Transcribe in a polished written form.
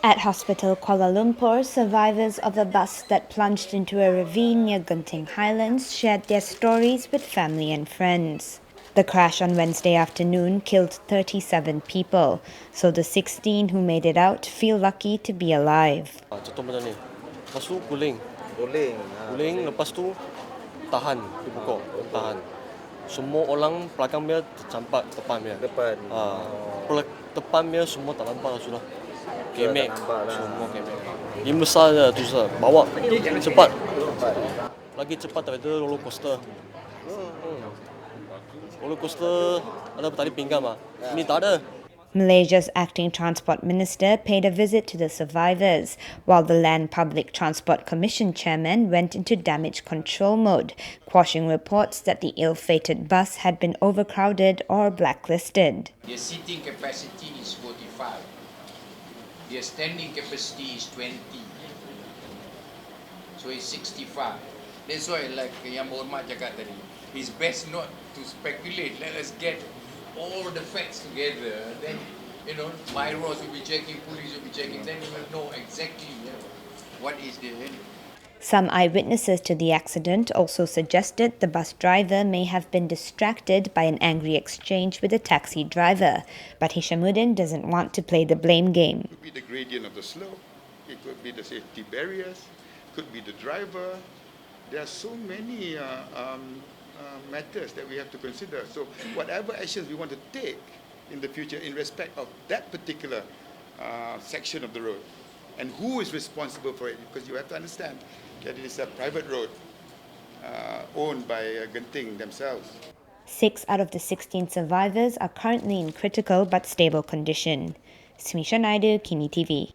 At Hospital Kuala Lumpur, survivors of a bus that plunged into a ravine near Genting Highlands shared their stories with family and friends. The crash on Wednesday afternoon killed 37 people, so the 16 who made it out feel lucky to be alive. Contoh macam ni. Lepas tu guling. Guling, lepas tu tahan di pokok. Tahan. Semua orang belakang dia tercampak depan dia. Depan dia semua tak nampak sudah. Kemek. Semua kemek. Yang besar je tu sah. Bawa cepat. Lagi cepat daripada rollercoaster. Rollercoaster ada tali pinggang mah. Ini tak ada. Malaysia's acting transport minister paid a visit to the survivors, while the Land Public Transport Commission chairman went into damage control mode, quashing reports that the ill-fated bus had been overcrowded or blacklisted. Their seating capacity is 45. Their standing capacity is 20. So it's 65. That's why, like Yang Berhormat cakap tadi, it's best not to speculate. Let us get all the facts together. Then, myros will be checking, police will be checking. Then we will know exactly what is the. Some eyewitnesses to the accident also suggested the bus driver may have been distracted by an angry exchange with a taxi driver, but Hishamuddin doesn't want to play the blame game. It could be the gradient of the slope, it could be the safety barriers, could be the driver. There are so many matters that we have to consider. So whatever actions we want to take in the future in respect of that particular section of the road, and who is responsible for it, because you have to understand that it is a private road owned by Genting themselves. 6 out of the 16 survivors are currently in critical but stable condition. Smisha Naidu, Kini TV.